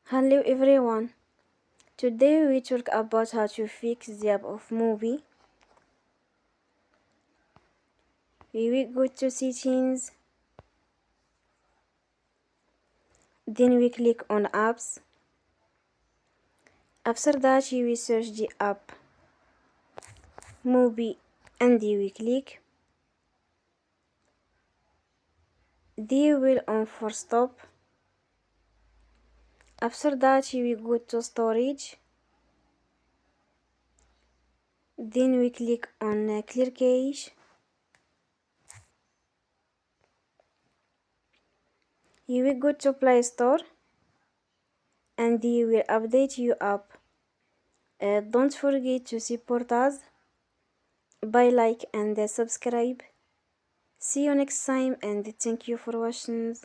Hello everyone. Today we talk about how to fix the app of Mubi. We will go to settings, then we click on apps. After that we will search the app Mubi and we click. Then we will on for stop. After that we will go to storage. Then we click on clear cache. You will go to Play Store and you will update your app. Don't forget to support us by like and subscribe. See you next time and thank you for watching.